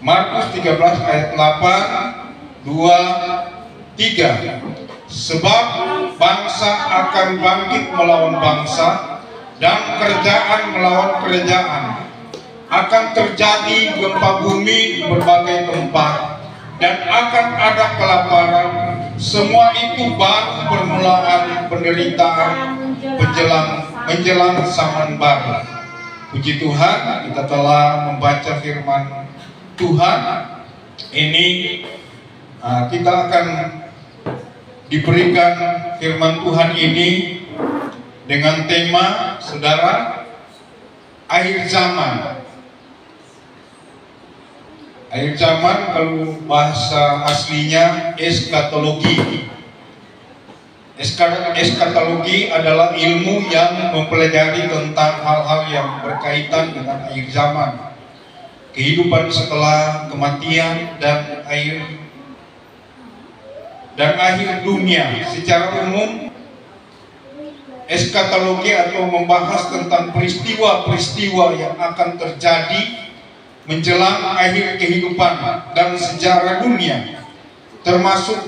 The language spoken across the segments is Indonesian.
Markus 13 ayat 8, 2, 3. Sebab bangsa akan bangkit melawan bangsa dan kerajaan melawan kerajaan. Akan terjadi gempa bumi di berbagai tempat dan akan ada kelaparan. Semua itu baru permulaan penderitaan menjelang zaman baru. Puji Tuhan, kita telah membaca firman Tuhan. Ini kita akan diberikan firman Tuhan ini dengan tema, saudara, akhir zaman. Akhir zaman kalau bahasa aslinya eskatologi. Eskatologi adalah ilmu yang mempelajari tentang hal-hal yang berkaitan dengan akhir zaman, kehidupan setelah kematian dan akhir dunia. Secara umum, eskatologi atau membahas tentang peristiwa-peristiwa yang akan terjadi menjelang akhir kehidupan dan sejarah dunia, termasuk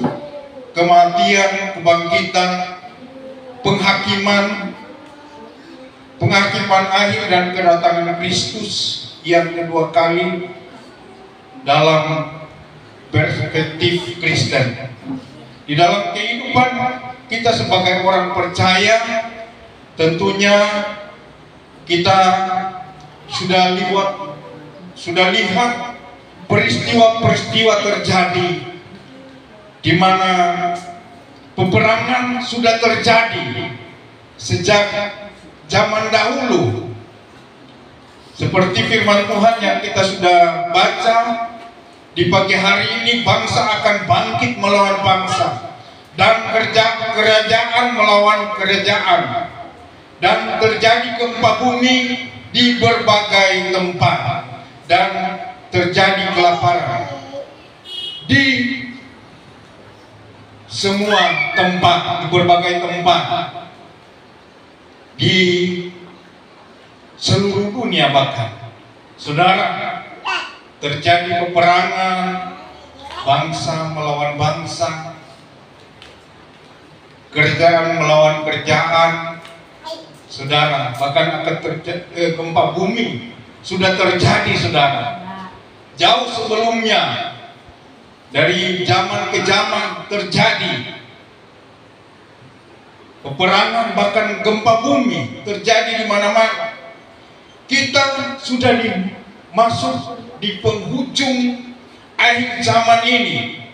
kematian, kebangkitan, penghakiman akhir dan kedatangan Kristus yang kedua kali dalam perspektif Kristen. Di dalam kehidupan kita sebagai orang percaya, tentunya kita sudah lihat peristiwa-peristiwa terjadi, di mana peperangan sudah terjadi sejak zaman dahulu. Seperti firman Tuhan yang kita sudah baca di pagi hari ini, bangsa akan bangkit melawan bangsa dan kerajaan melawan kerajaan, dan terjadi gempa bumi di berbagai tempat dan terjadi kelaparan di semua tempat, di berbagai tempat di seluruh dunia. Bahkan, saudara, terjadi peperangan bangsa melawan bangsa, kerajaan melawan kerajaan, saudara. Bahkan akan terjadi gempa bumi, sudah terjadi, saudara. Jauh sebelumnya, dari zaman ke zaman terjadi peperangan, bahkan gempa bumi terjadi di mana-mana. Kita sudah masuk di penghujung akhir zaman ini.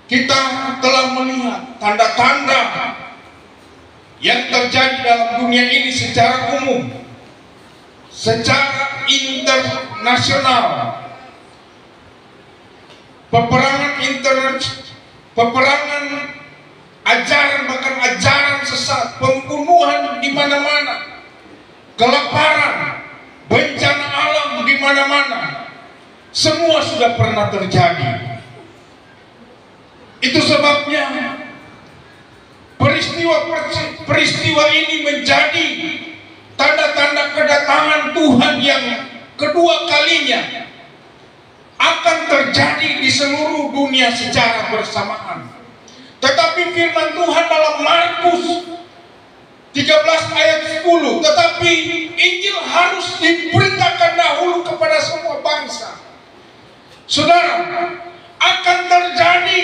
Kita telah melihat tanda-tanda yang terjadi dalam dunia ini secara umum, secara internasional. Peperangan ajaran, bahkan ajaran sesat, pembunuhan di mana-mana, kelaparan, bencana alam di mana-mana, semua sudah pernah terjadi. Itu sebabnya peristiwa ini menjadi tanda-tanda kedatangan Tuhan yang kedua kalinya akan terjadi di seluruh dunia secara bersamaan. Tetapi firman Tuhan dalam Markus 13 ayat 10, tetapi Injil harus diberitakan dahulu kepada semua bangsa. Saudara, akan terjadi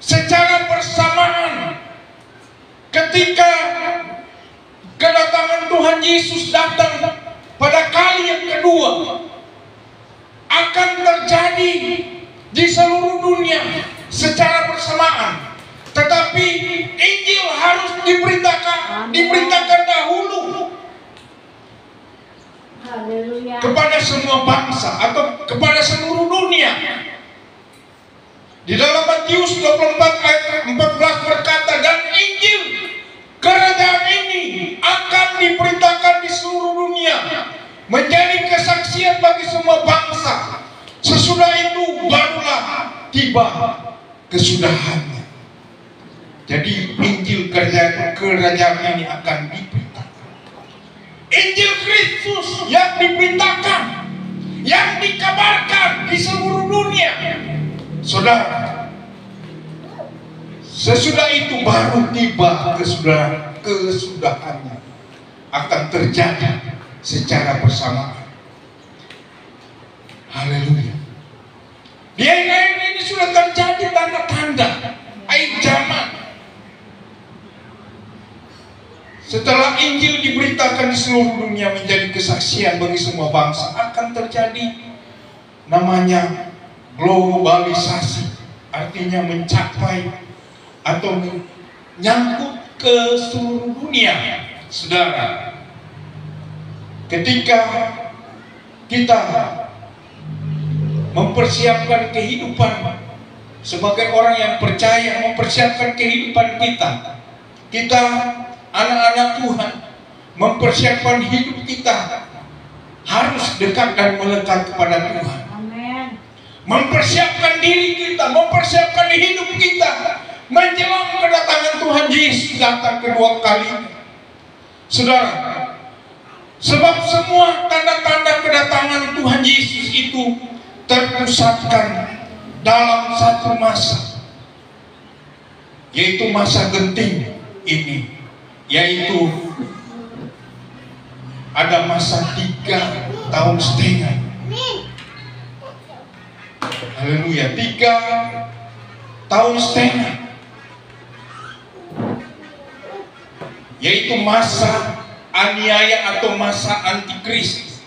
secara bersamaan ketika kedatangan Tuhan Yesus datang pada kali yang kedua. Akan terjadi di seluruh dunia secara bersamaan, tetapi Injil harus diberitakan dahulu kepada semua bangsa atau kepada seluruh dunia. Di dalam Matius 24 ayat 14 berkata, dan Injil kerajaan ini akan diberitakan di seluruh dunia menjadi kesaksian bagi semua bangsa. Sesudah itu barulah tiba kesudahannya. Jadi Injil kerajaan ini akan diberitakan. Injil Kristus yang diberitakan, yang dikabarkan di seluruh dunia. Saudara, sesudah itu baru tiba kesudahannya akan terjadi secara bersamaan. Haleluya. Di akhir ini sudah terjadi tanda-tanda akhir zaman. Setelah Injil diberitakan di seluruh dunia menjadi kesaksian bagi semua bangsa, akan terjadi namanya globalisasi, artinya mencapai atau menyangkut ke seluruh dunia. Saudara, ketika kita mempersiapkan kehidupan sebagai orang yang percaya, mempersiapkan kehidupan kita anak-anak Tuhan, mempersiapkan hidup kita harus dekat dan melekat kepada Tuhan. Amen. Mempersiapkan diri kita, mempersiapkan hidup kita menjelang kedatangan Tuhan Yesus datang kedua kali. Saudara, sebab semua tanda-tanda kedatangan Tuhan Yesus itu terpusatkan dalam satu masa, yaitu masa genting ini, yaitu ada masa 3,5 tahun. Haleluya, 3,5 tahun, yaitu masa aniaya atau masa antikristus.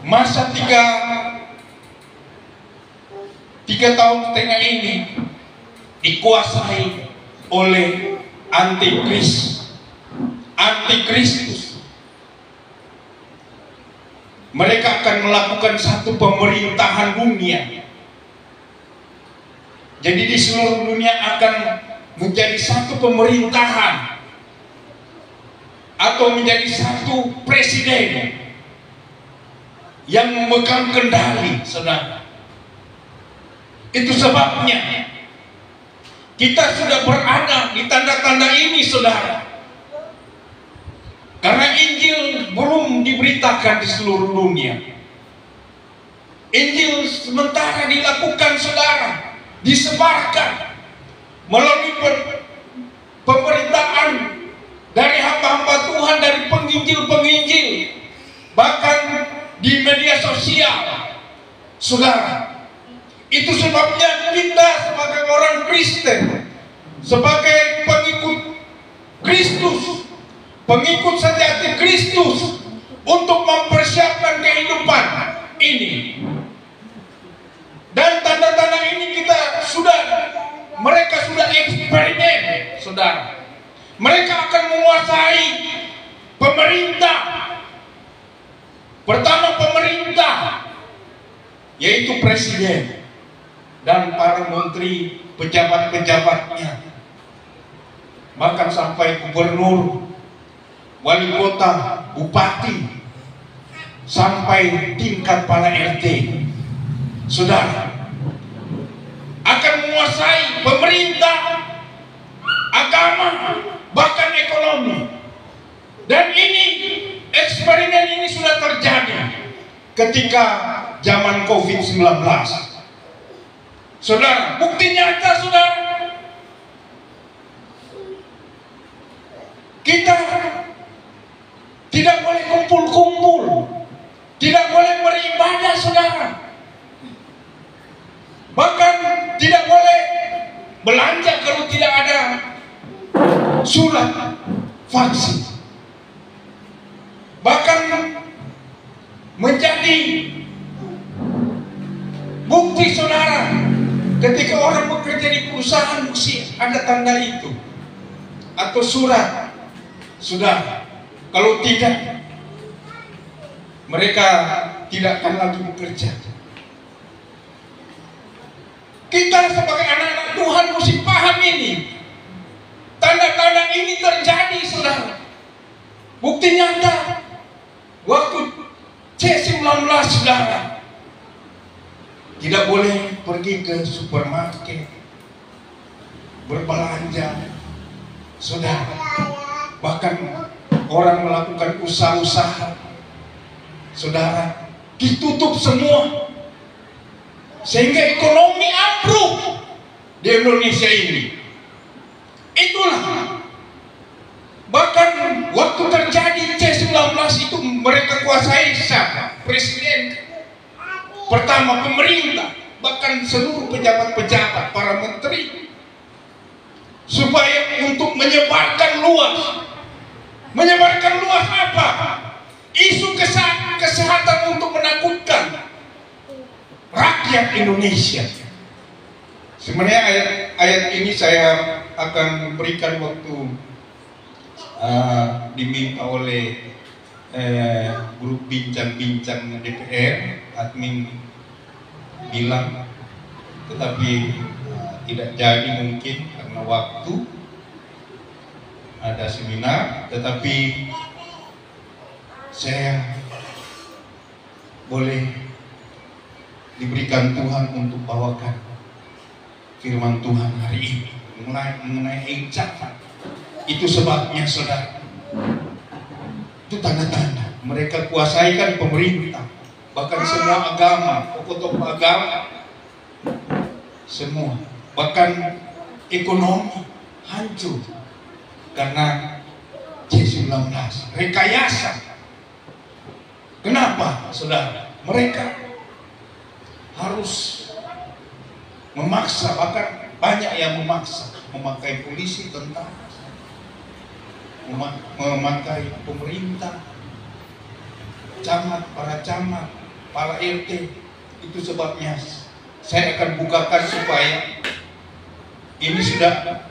Masa 3,5 tahun ini dikuasai oleh antikristus. Mereka akan melakukan satu pemerintahan dunia. Jadi di seluruh dunia akan menjadi satu pemerintahan atau menjadi satu presiden yang memegang kendali, saudara. Itu sebabnya kita sudah berada di tanda-tanda ini, saudara. Karena Injil belum diberitakan di seluruh dunia. Injil sementara dilakukan, saudara, disebarkan melalui pemberitaan dari hamba-hamba Tuhan, dari penginjil-penginjil, bahkan di media sosial, saudara. Itu sebabnya kita sebagai orang Kristen, sebagai pengikut Kristus, pengikut sejati Kristus, untuk mempersiapkan kehidupan ini. Dan tanda-tanda ini mereka sudah eksperimen, saudara. Mereka akan menguasai pemerintah. Pertama pemerintah, yaitu presiden dan para menteri, pejabat-pejabatnya, bahkan sampai gubernur, wali kota, bupati, sampai tingkat para RT, saudara, akan menguasai pemerintah, agama, bahkan ekonomi. Dan ini, eksperimen ini sudah terjadi ketika zaman COVID-19. Saudara, bukti nyata, saudara, kita tidak boleh kumpul-kumpul, tidak boleh beribadah, saudara. Bahkan tidak boleh belanja kalau tidak ada surat vaksin. Bahkan menjadi bukti, saudara, ketika orang bekerja di perusahaan mesti ada tanda itu atau surat, saudara. Kalau tidak, mereka tidak akan lagi bekerja. Kita sebagai anak-anak Tuhan mesti paham ini. Tanda-tanda ini terjadi, saudara. Bukti nyata waktu C19, saudara, tidak boleh pergi ke supermarket berbelanja, saudara. Bahkan orang melakukan usaha-usaha, saudara, ditutup semua, sehingga ekonomi ambruk di Indonesia ini. Itulah, bahkan waktu terjadi C19 itu mereka kuasai siapa? Presiden pertama, pemerintah, bahkan seluruh pejabat-pejabat, para menteri, supaya untuk menyebarkan luas apa? Isu kesehatan untuk menakutkan rakyat Indonesia. Sebenarnya ayat ini saya akan berikan waktu diminta oleh grup bincang-bincang DPR, admin bilang, tetapi tidak jadi mungkin karena waktu, ada seminar, tetapi saya boleh diberikan Tuhan untuk bawakan firman Tuhan hari ini mengenai ancaman. Itu sebabnya, saudara, itu tanda-tanda mereka kuasai kan pemerintah, bahkan semua agama, tokoh-tokoh agama, semua, bahkan ekonomi hancur karena C19, rekayasa. Kenapa, saudara? Mereka harus memaksa, bahkan banyak yang memaksa, memakai polisi, tentara, memakai pemerintah, para camat, para RT. Itu sebabnya saya akan bukakan supaya ini sudah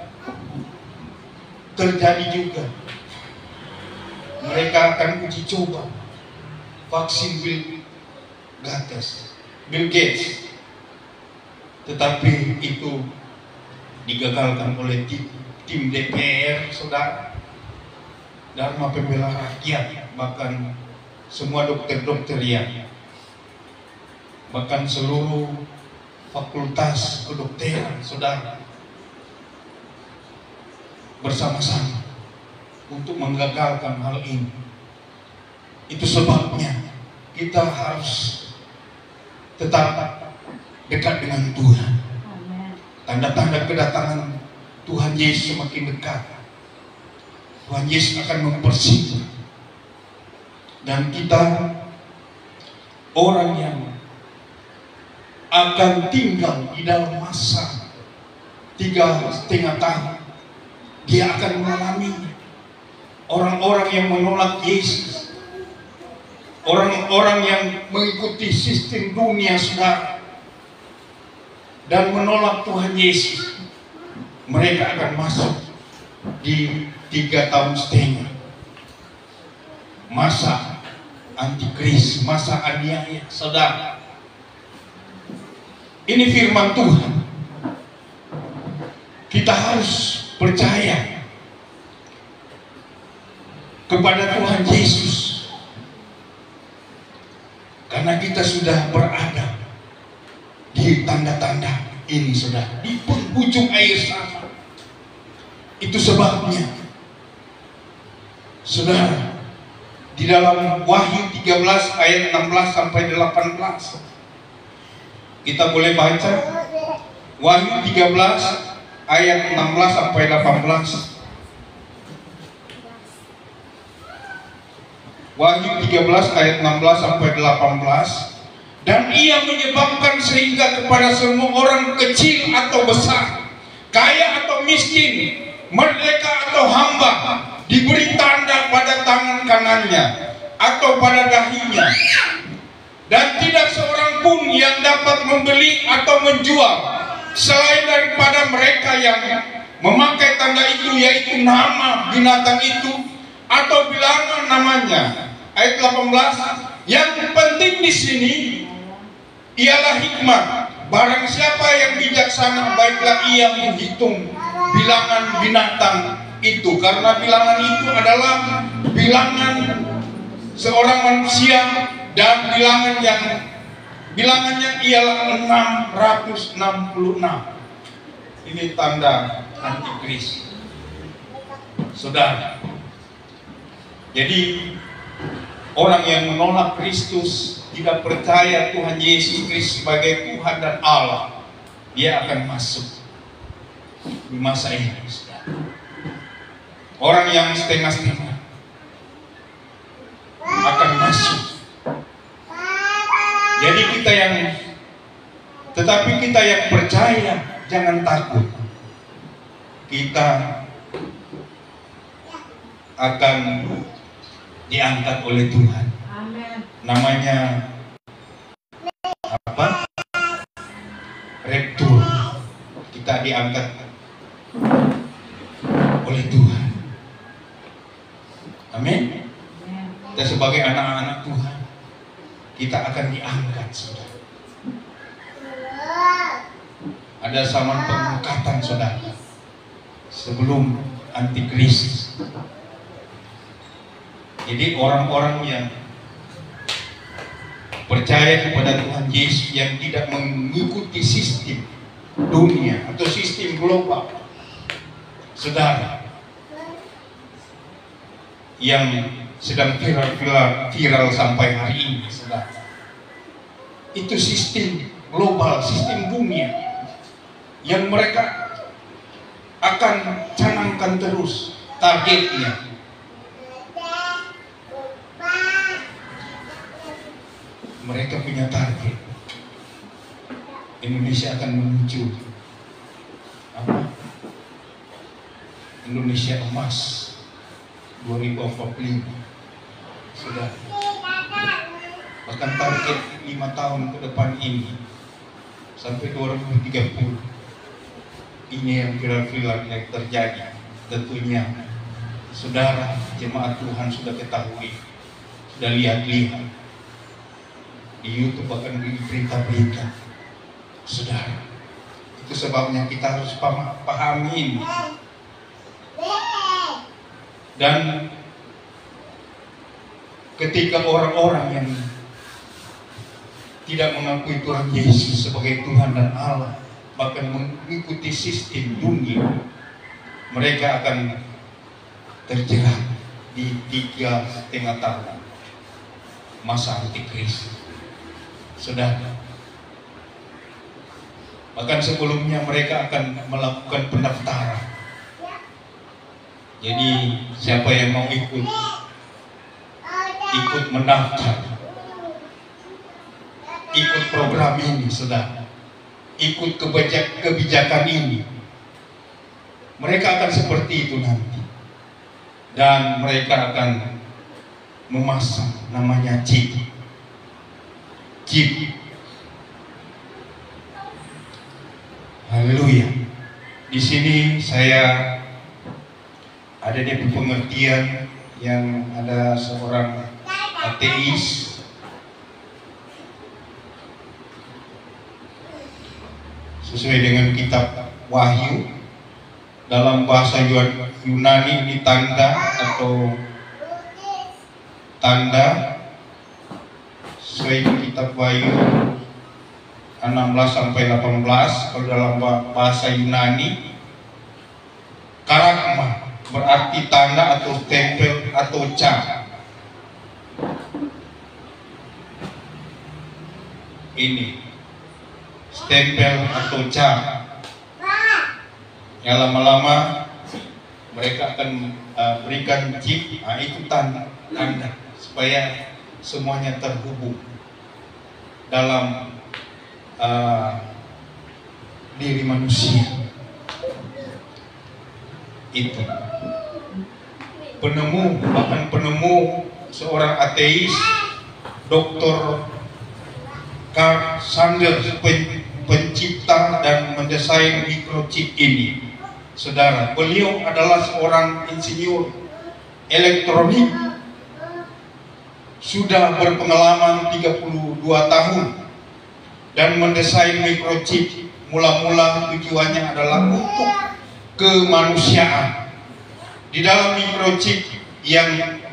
terjadi juga. Mereka akan uji coba vaksin Bill Gates, tetapi itu digagalkan oleh tim DPR, saudara, Dharma Pembela Rakyat, bahkan semua dokter-dokter yang, bahkan seluruh fakultas kedokteran, saudara, bersama-sama untuk menggagalkan hal ini. Itu sebabnya kita harus tetap dekat dengan Tuhan. Tanda-tanda kedatangan Tuhan Yesus semakin dekat. Tuhan Yesus akan mempersingkat, dan kita orang yang akan tinggal di dalam masa 3,5 tahun, dia akan mengalami orang-orang yang menolak Yesus, orang-orang yang mengikuti sistem dunia, saudara, dan menolak Tuhan Yesus. Mereka akan masuk di 3,5 tahun, masa antikris, masa aniaya, saudara. Ini firman Tuhan. Kita harus percaya kepada Tuhan Yesus, karena kita sudah berada di tanda-tanda ini, saudara, di penghujung air sana. Itu sebabnya, saudara, di dalam Wahyu 13 ayat 16 sampai 18, kita boleh baca Wahyu 13 ayat 16 sampai 18. Wahyu 13 ayat 16 sampai 18. Dan ia menyebabkan sehingga kepada semua orang, kecil atau besar, kaya atau miskin, merdeka atau hamba, diberi tanda pada tangan kanannya atau pada dahinya, dan tidak seorang pun yang dapat membeli atau menjual selain daripada mereka yang memakai tanda itu, yaitu nama binatang itu atau bilangan namanya. Ayat 18, yang penting di sini ialah hikmat. Barang siapa yang bijaksana, baiklah ia menghitung bilangan binatang itu, karena bilangan itu adalah bilangan seorang manusia, dan bilangannya ialah 666. Ini tanda antikris, saudara. Jadi Orang yang menolak Kristus, tidak percaya Tuhan Yesus Kristus sebagai Tuhan dan Allah, dia akan masuk di masa ini. Orang yang setengah-setengah akan masuk. Jadi tetapi kita yang percaya, jangan takut. Kita akan diangkat oleh Tuhan. Amen. Namanya apa? Raptur. Kita diangkat oleh Tuhan. Amin. Kita sebagai anak-anak Tuhan, kita akan diangkat, saudara. Ada zaman pengangkatan, saudara, sebelum antikristus. Jadi orang-orang yang percaya kepada Tuhan Yesus, yang tidak mengikuti sistem dunia atau sistem global, saudara, yang sedang viral sampai hari ini, saudara, itu sistem global, sistem dunia yang mereka akan canangkan terus targetnya. Mereka punya target. Indonesia akan menuju apa? Indonesia emas 2045. Sudah. Bahkan target 5 tahun ke depan ini sampai 2030. Ini yang viral-viral yang terjadi. Tentunya saudara jemaat Tuhan sudah ketahui, sudah lihat-lihat di YouTube, bahkan di berita-berita, saudara. Itu sebabnya kita harus pahami ini. Dan ketika orang-orang yang tidak mengakui Tuhan Yesus sebagai Tuhan dan Allah, bahkan mengikuti sistem dunia, mereka akan terjerat di 3,5 tahun masa antikristus. Saudara, bahkan sebelumnya mereka akan melakukan pendaftaran. Jadi siapa yang mau ikut mendaftar, ikut program ini, saudara, ikut kebijakan ini, mereka akan seperti itu nanti. Dan mereka akan memasang namanya chip. Haleluya. Di sini saya ada di pengertian yang ada seorang ateis sesuai dengan kitab Wahyu, dalam bahasa Yunani ini tanda atau tanda sesuai kitab Wahyu 16-18. Kalau dalam bahasa Yunani, karagma berarti tanda atau tempel atau cap. Ini stempel atau cap. Ya, lama-lama mereka akan berikan chip. Itu tanda supaya semuanya terhubung dalam diri manusia. Itu bahkan penemu seorang ateis, Dr. Carl Sanders, pencipta dan mendesain microchip ini. Saudara, beliau adalah seorang insinyur elektronik, sudah berpengalaman 32 tahun dan mendesain microchip. Mula-mula tujuannya adalah untuk kemanusiaan. Di dalam microchip yang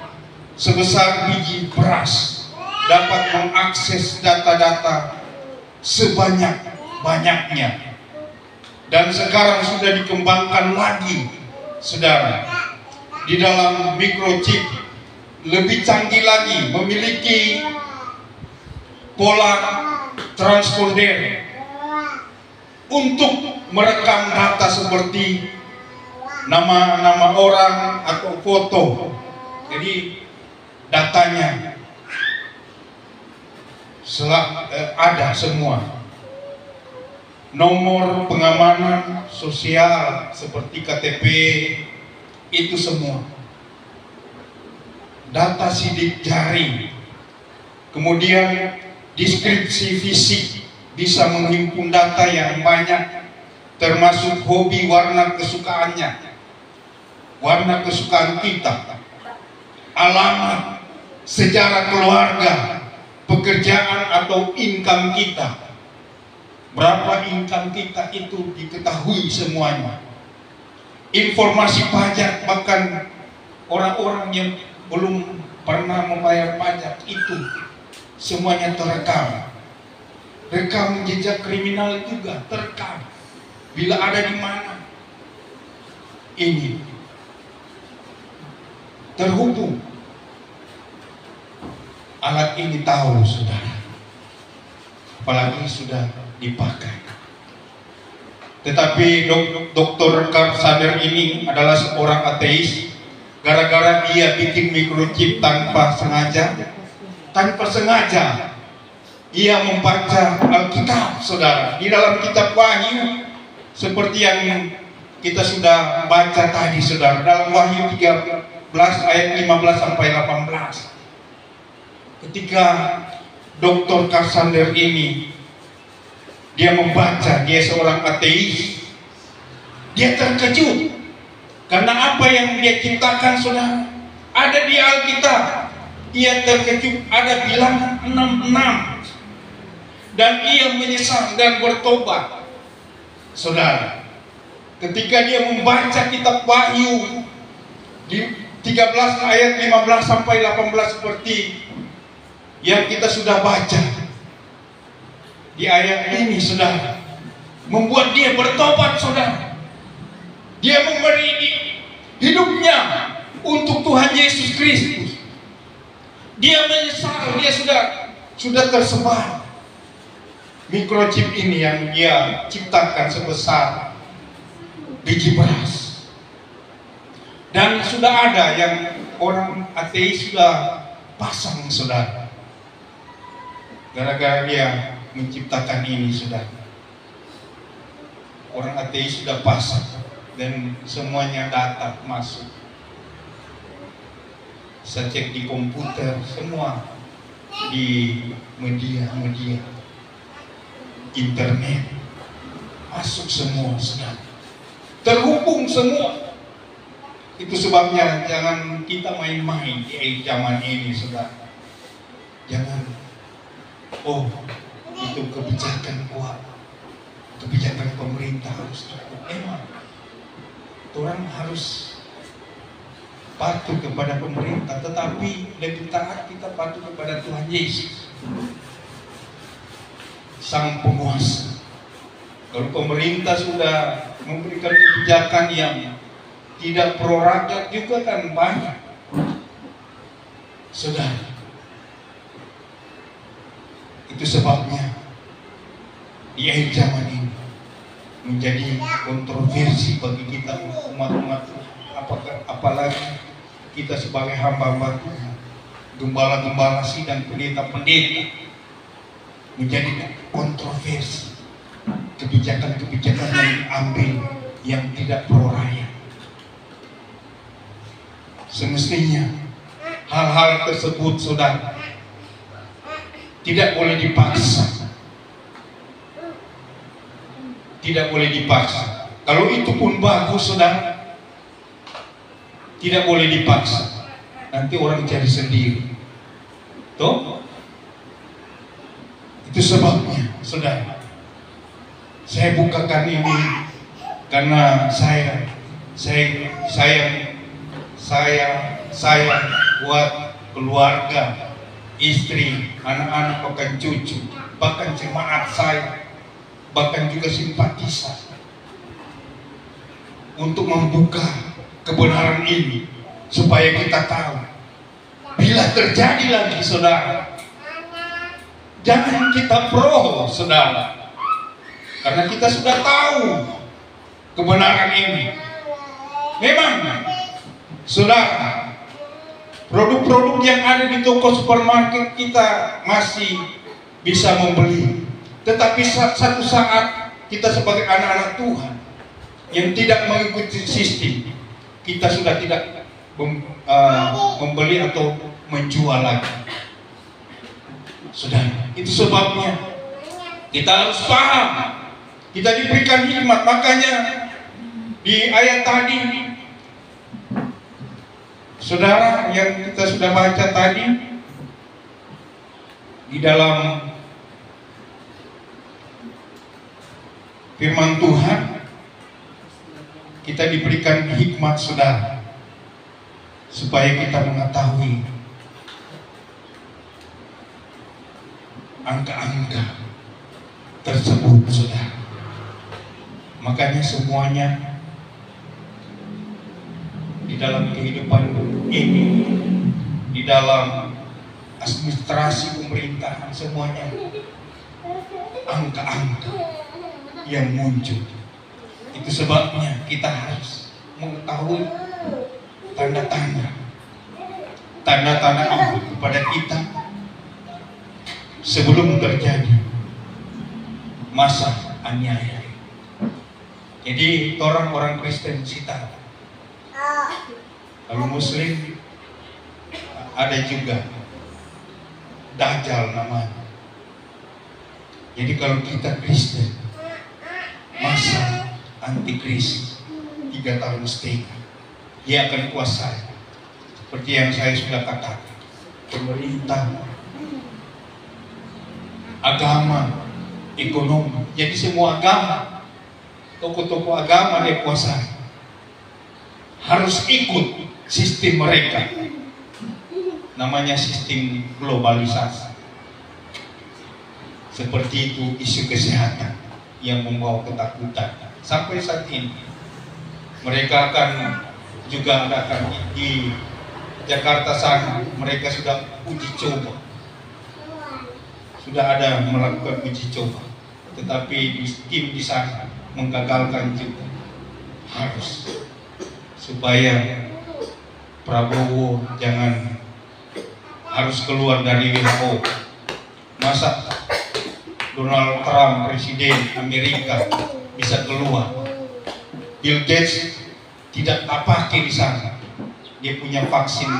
sebesar biji beras dapat mengakses data-data sebanyak-banyaknya. Dan sekarang sudah dikembangkan lagi, saudara. Di dalam microchip lebih canggih lagi, memiliki pola transponder untuk merekam data seperti nama-nama orang atau foto. Jadi datanya ada semua. Nomor pengamanan sosial seperti KTP, itu semua. Data sidik jari. Kemudian deskripsi fisik, bisa menghimpun data yang banyak, termasuk hobi, warna kesukaannya, warna kesukaan kita, alamat, sejarah keluarga, pekerjaan atau income kita. Berapa income kita itu diketahui semuanya. Informasi pajak, bahkan orang-orang yang belum pernah membayar pajak itu semuanya terekam. Rekam jejak kriminal juga terekam. Bila ada di mana, ini terhubung. Alat ini tahu, saudara, apalagi sudah dipakai. Tetapi Dr. Carsander ini adalah seorang ateis. Gara-gara dia bikin microchip tanpa sengaja, ia membaca Alkitab, saudara. Di dalam kitab Wahyu, seperti yang kita sudah baca tadi, saudara, dalam Wahyu 13 ayat 15 sampai 18. Ketika Dr. Carsander ini dia membaca, dia seorang ateis, dia terkejut karena apa yang dia ciptakan, saudara, ada di Alkitab. Ia terkejut, ada bilangan 66, dan ia menyesal dan bertobat, saudara. Ketika dia membaca kitab Wahyu di 13 ayat 15 sampai 18 seperti yang kita sudah baca di ayat ini, saudara, membuat dia bertobat, saudara. Dia memberi hidupnya untuk Tuhan Yesus Kristus. Dia menyesal, dia sudah tersebar microchip ini yang dia ciptakan sebesar biji beras. Dan sudah ada yang orang ateis sudah pasang, saudara. Gara-gara dia menciptakan ini, saudara, orang ateis sudah pasang dan semuanya data masuk. Saya cek di komputer, semua di media internet masuk semua, saudara, terhubung semua. Itu sebabnya jangan kita main-main di zaman ini, saudara. Jangan, oh, itu kebijakan kuat, kebijakan pemerintah harus cukup. Emang orang harus patuh kepada pemerintah, tetapi lebih taat kita patuh kepada Tuhan Yesus, Sang Penguasa. Kalau pemerintah sudah memberikan kebijakan yang tidak pro rakyat juga kan banyak, saudara. Itu sebabnya di akhir zaman ini menjadi kontroversi bagi kita umat-umat, apalagi kita sebagai hamba-hamba Tuhan, gembala-gembala sidang, pendeta-pendeta, menjadi kontroversi kebijakan-kebijakan yang diambil yang tidak pro rakyat. Semestinya hal-hal tersebut, saudara, tidak boleh dipaksa. Tidak boleh dipaksa. Kalau itu pun bagus, saudara, tidak boleh dipaksa. Nanti orang cari sendiri. Tuh, itu sebabnya, saudara, saya bukakan ini karena saya buat keluarga, istri, anak-anak, bahkan cucu, bahkan jemaat saya, bahkan juga simpatisan, untuk membuka kebenaran ini supaya kita tahu Bila terjadi lagi, saudara, jangan kita pro, saudara, karena kita sudah tahu kebenaran ini. Memang, saudara, produk-produk yang ada di toko supermarket kita masih bisa membeli. Tetapi satu saat kita sebagai anak-anak Tuhan yang tidak mengikuti sistem, kita sudah tidak membeli atau menjual lagi. Sudah, itu sebabnya kita harus paham. Kita diberikan hikmat. Makanya di ayat tadi, saudara, yang kita sudah baca tadi, di dalam firman Tuhan, kita diberikan hikmat, saudara, supaya kita mengetahui angka-angka tersebut, saudara. Makanya semuanya di dalam kehidupan ini, di dalam administrasi pemerintahan, semuanya angka-angka yang muncul. Itu sebabnya kita harus mengetahui tanda-tanda Allah kepada kita sebelum terjadi masa aniaya. Jadi orang-orang Kristen kita, kalau Muslim ada juga Dajjal namanya. Jadi kalau kita Kristen, masa antikris 3 tahun setengah, dia akan kuasai. Seperti yang saya sudah katakan, pemerintah, agama, ekonomi. Jadi semua agama, toko-toko agama dia kuasai. Harus ikut sistem mereka. Namanya sistem globalisasi. Seperti itu isu kesehatan yang membawa ketakutan. Sampai saat ini mereka akan juga adakan di Jakarta sana, mereka sudah uji coba. Sudah ada melakukan uji coba. Tetapi tim di sana menggagalkan juga. Supaya Prabowo jangan harus keluar dari WHO. Masa Donald Trump, presiden Amerika, bisa keluar? Bill Gates tidak apa-apa di sana. Dia punya vaksin.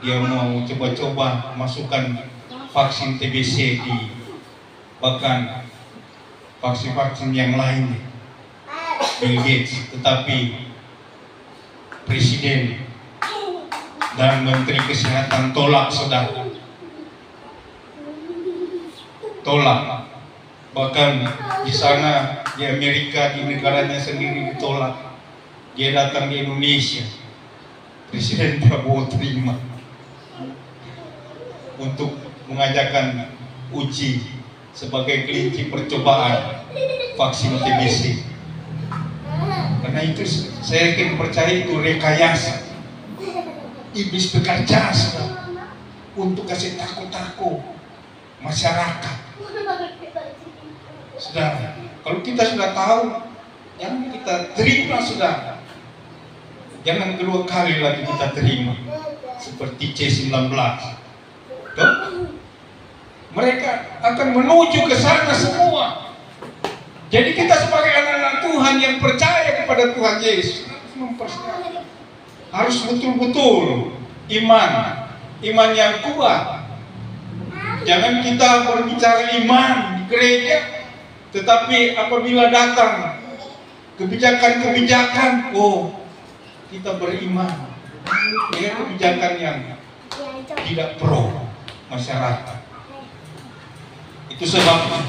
Dia mau coba-coba masukkan vaksin TBC di bahkan vaksin-vaksin yang lain. Bill Gates, tetapi presiden dan menteri kesehatan tolak, saudara. Tolak. Bahkan di sana, di Amerika, di negaranya sendiri ditolak. Dia datang di Indonesia, Presiden Prabowo terima untuk mengajakkan uji sebagai kelinci percobaan vaksin TBC. Karena itu saya yakin percaya itu rekayasa. Iblis bekerja untuk kasih takut-takut masyarakat. Saudara, kalau kita sudah tahu, yang kita terima, saudara, jangan kedua kali lagi kita terima. Seperti C19. Tuh, mereka akan menuju ke sana semua. Jadi kita sebagai anak-anak Tuhan yang percaya kepada Tuhan Yesus harus betul-betul iman yang kuat. Jangan kita berbicara iman di gereja, tetapi apabila datang kebijakan-kebijakan, kita beriman dengan kebijakan yang tidak pro masyarakat. Itu sebabnya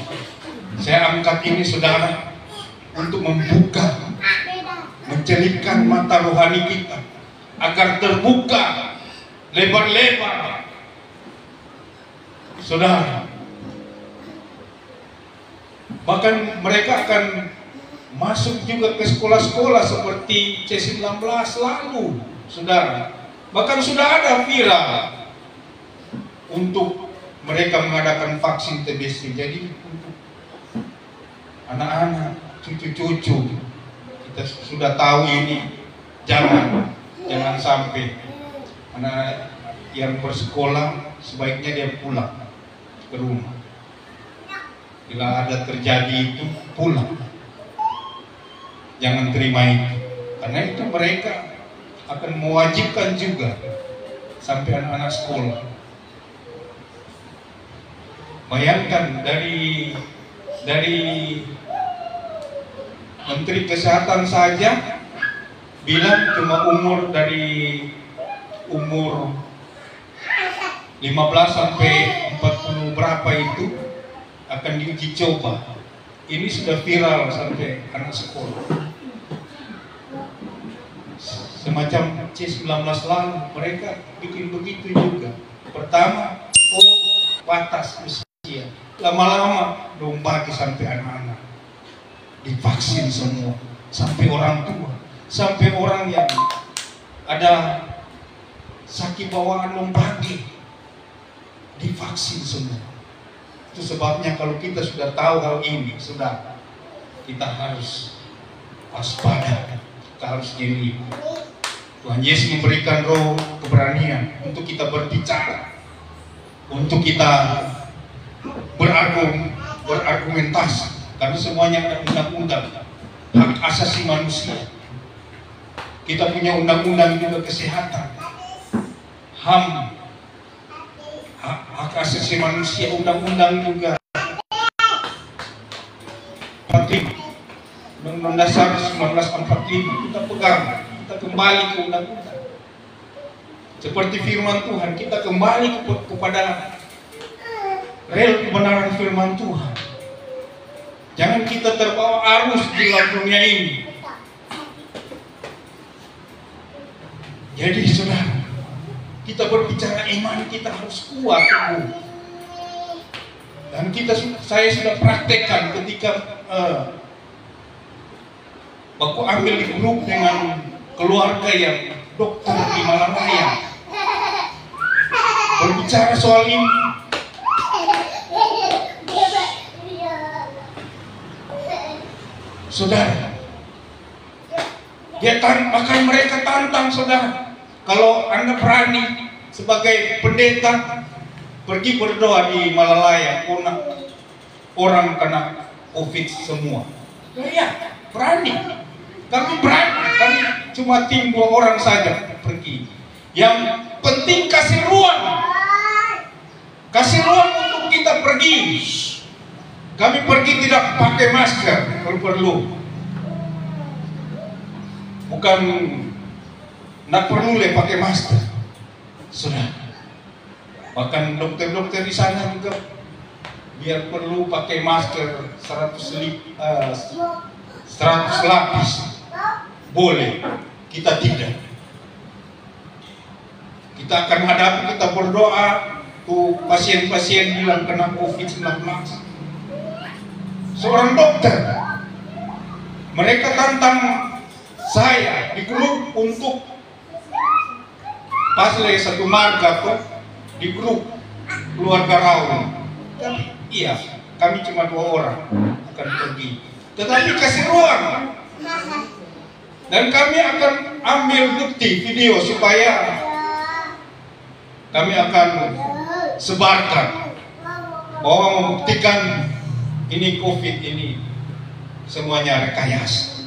saya angkat ini, saudara, untuk membuka, mencelikkan mata rohani kita agar terbuka lebar-lebar, saudara. Bahkan mereka akan masuk juga ke sekolah-sekolah seperti C19 lalu, saudara. Bahkan sudah ada viral untuk mereka mengadakan vaksin TBC. Jadi untuk anak-anak, cucu-cucu, kita sudah tahu ini, jangan sampai anak yang bersekolah sebaiknya dia pulang ke rumah. Bila ada terjadi itu, pulang. Jangan terima itu, karena itu mereka akan mewajibkan juga sampai anak-anak sekolah. Bayangkan dari Menteri Kesehatan saja bilang cuma dari umur 15 sampai 40 berapa itu akan diuji coba. Ini sudah viral sampai anak sekolah. Semacam C19 lalu mereka bikin begitu juga. Pertama, batas usia. Lama-lama dong bagi sampai anak-anak divaksin semua, sampai orang tua, sampai orang yang ada sakit bawaan dong bagi divaksin semua. Itu sebabnya kalau kita sudah tahu hal ini, kita harus waspada, kita harus jeli. Tuhan Yesus memberikan roh keberanian untuk kita berbicara, untuk kita berargumentasi, karena semuanya ada undang-undang hak asasi manusia. Kita punya undang-undang juga kesehatan, HAM, hak asasi manusia, undang-undang juga Undang-Undang Dasar 1945 kita pegang, kita kembali ke undang-undang. Seperti firman Tuhan, kita kembali kepada rel kebenaran firman Tuhan. Jangan kita terbawa arus di dalam dunia ini. Jadi saudara, kita berbicara iman, kita harus kuat teguh. Dan saya sudah praktekkan ketika aku ambil di grup dengan keluarga yang dokter di Malalaya, berbicara soal ini. Saudara, bahkan mereka tantang saudara, kalau Anda berani sebagai pendeta pergi berdoa di Malalaya, orang kena COVID semua. Ya, berani. Kami berani, kami cuma tim 2 orang saja pergi. Yang penting kasih ruang untuk kita pergi. Kami pergi tidak pakai masker kalau perlu. Bukan nak perlu pakai masker. Sudah. Bahkan dokter-dokter di sana juga biar perlu pakai masker 100 lapis. Boleh. Kita tidak. Kita akan hadapi, kita berdoa. Tuh pasien-pasien bilang kena COVID-19. Seorang dokter, mereka tantang saya di grup untuk pas lagi satu marga tuh di grup keluarga Raul. Tapi iya, kami cuma 2 orang akan pergi. Tetapi kasih ruang. Dan kami akan ambil bukti video supaya kami akan sebarkan bahwa membuktikan ini COVID ini semuanya rekayasa.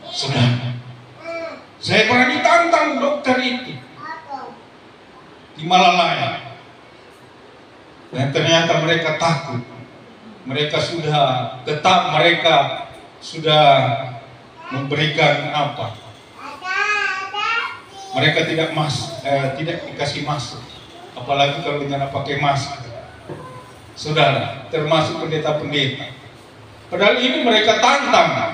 Sudah. Saya pernah ditantang dokter itu di Malalaya. Dan ternyata mereka takut. Mereka sudah tetap, mereka sudah memberikan apa? Mereka tidak dikasih masuk. Apalagi kalau jangan pakai masker. Saudara, termasuk pendeta-pendeta. Padahal ini mereka tantang.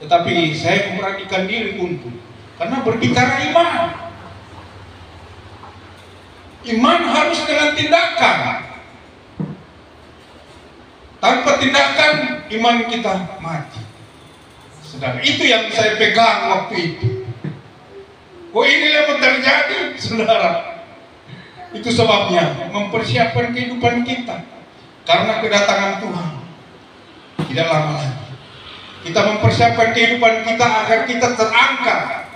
Tetapi saya memberanikan diri untuk, karena berbicara iman. Iman harus dengan tindakan. Tanpa tindakan, iman kita mati. Saudara, itu yang saya pegang waktu itu. Oh, ini yang terjadi, saudara. Itu sebabnya mempersiapkan kehidupan kita karena kedatangan Tuhan tidak lama lagi. Kita mempersiapkan kehidupan kita agar kita terangkat,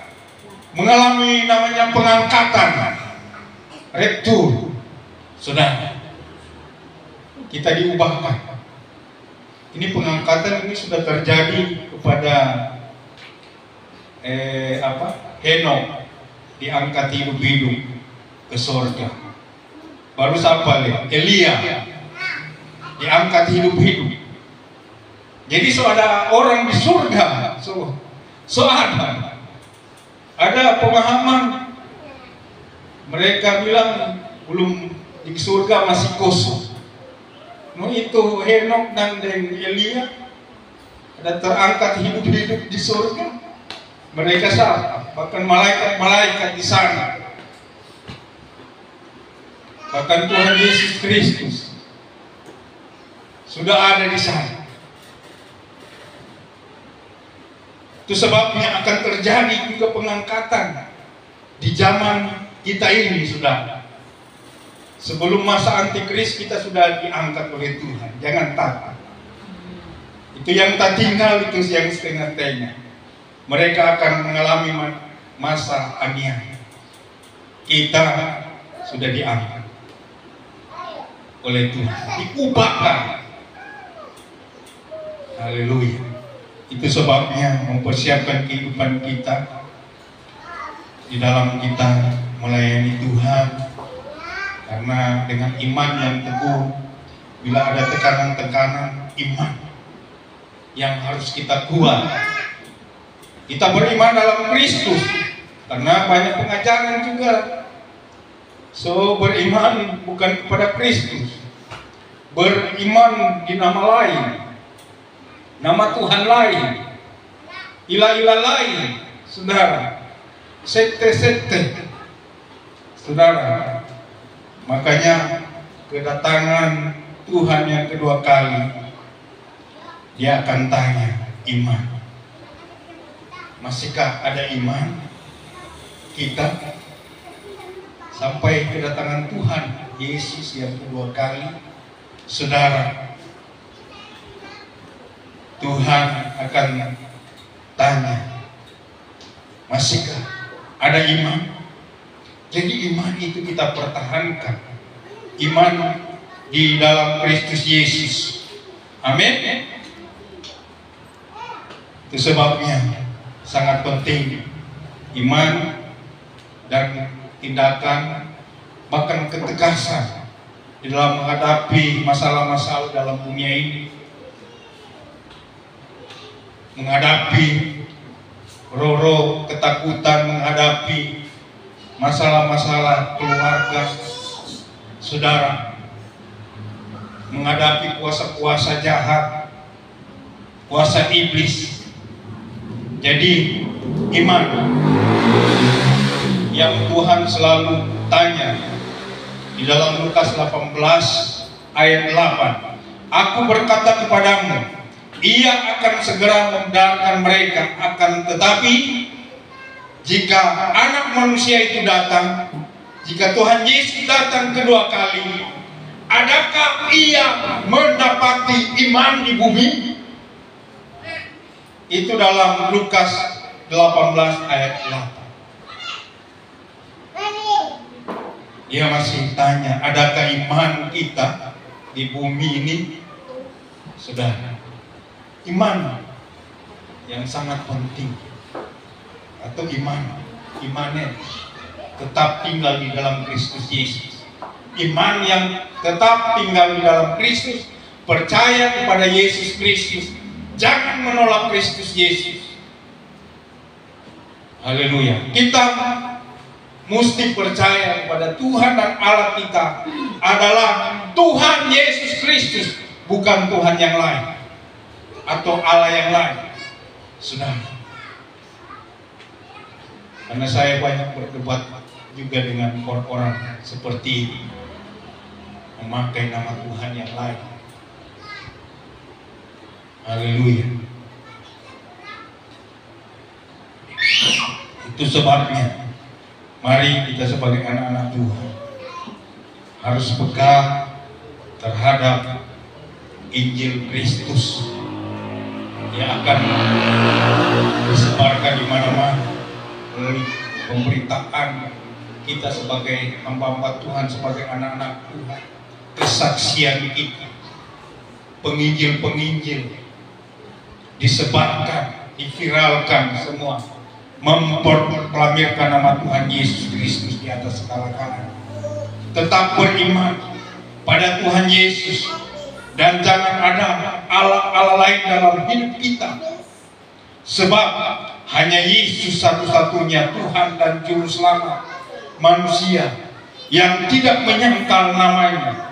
mengalami namanya pengangkatan, raptur. Saudara, kita diubahkan. Ini pengangkatan ini sudah terjadi kepada Henok, diangkat hidup-hidup ke surga. Baru siapa lihat? Elia diangkat hidup-hidup. Jadi ada orang di surga, ada pemahaman. Mereka bilang belum di surga, masih kosong. Itu Henok dan Elia ada terangkat hidup-hidup di surga. Mereka sah, bahkan malaikat-malaikat di sana. Bahkan Tuhan Yesus Kristus sudah ada di sana. Itu sebabnya akan terjadi juga pengangkatan di zaman kita ini, sudah. Sebelum masa antikris kita sudah diangkat oleh Tuhan. Jangan takut. Itu yang tak tinggal, itu yang setengah-tengah. Mereka akan mengalami masa aniaya. Kita sudah diangkat oleh Tuhan, diubahkan. Haleluya. Itu sebabnya mempersiapkan kehidupan kita di dalam kita melayani Tuhan. Karena dengan iman yang teguh, bila ada tekanan-tekanan, iman yang harus kita kuat. Kita beriman dalam Kristus, karena banyak pengajaran juga. Beriman bukan kepada Kristus, beriman di nama lain, nama Tuhan lain, ilah-ilah lain, saudara, sekte-sekte, saudara. Makanya kedatangan Tuhan yang kedua kali, Dia akan tanya iman. Masihkah ada iman kita sampai kedatangan Tuhan Yesus yang kedua kali? Saudara, Tuhan akan tanya, masihkah ada iman? Jadi iman itu kita pertahankan, iman di dalam Kristus Yesus. Amin. Itu sebabnya sangat penting iman dan tindakan, bahkan ketegasan di dalam menghadapi masalah-masalah dalam dunia ini, menghadapi roh-roh ketakutan, menghadapi masalah-masalah keluarga, saudara, menghadapi kuasa-kuasa jahat, kuasa iblis. Jadi iman yang Tuhan selalu tanya di dalam Lukas 18 ayat 8, Aku berkata kepadamu, Ia akan segera membenarkan mereka, akan tetapi jika Anak Manusia itu datang, jika Tuhan Yesus datang kedua kali, adakah Ia mendapati iman di bumi? Itu dalam Lukas 18 ayat 8. Dia masih tanya, adakah iman kita di bumi ini? Sudah, iman yang sangat penting, atau imannya tetap tinggal di dalam Kristus Yesus. Iman yang tetap tinggal di dalam Kristus, percaya kepada Yesus Kristus, jangan menolak Kristus Yesus. Haleluya. Kita mesti percaya kepada Tuhan dan Allah kita adalah Tuhan Yesus Kristus, bukan Tuhan yang lain atau Allah yang lain. Sudah. Karena saya banyak berdebat juga dengan orang-orang seperti ini, memakai nama Tuhan yang lain. Haleluya. Itu sebabnya Mari kita sebagai anak-anak Tuhan harus pegang terhadap Injil Kristus yang akan disebarkan di mana-mana melalui pemberitaan kita sebagai hamba-hamba Tuhan, sebagai anak-anak Tuhan, kesaksian kita, penginjil-penginjil disebarkan, diviralkan semua, memproklamirkan nama Tuhan Yesus Kristus di atas segala-galanya. Tetap beriman pada Tuhan Yesus dan jangan ada Allah-Allah lain dalam hidup kita, sebab hanya Yesus satu-satunya Tuhan dan Juru Selamat manusia yang tidak menyangkal namanya.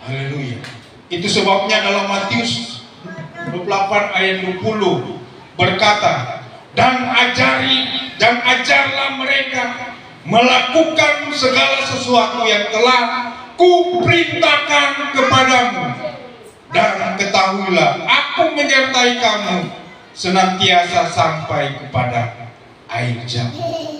Haleluya. Itu sebabnya dalam Matius 28 ayat 20 berkata, dan ajarlah mereka melakukan segala sesuatu yang telah kuperintahkan kepadamu, dan ketahuilah aku menyertai kamu senantiasa sampai kepada akhir zaman.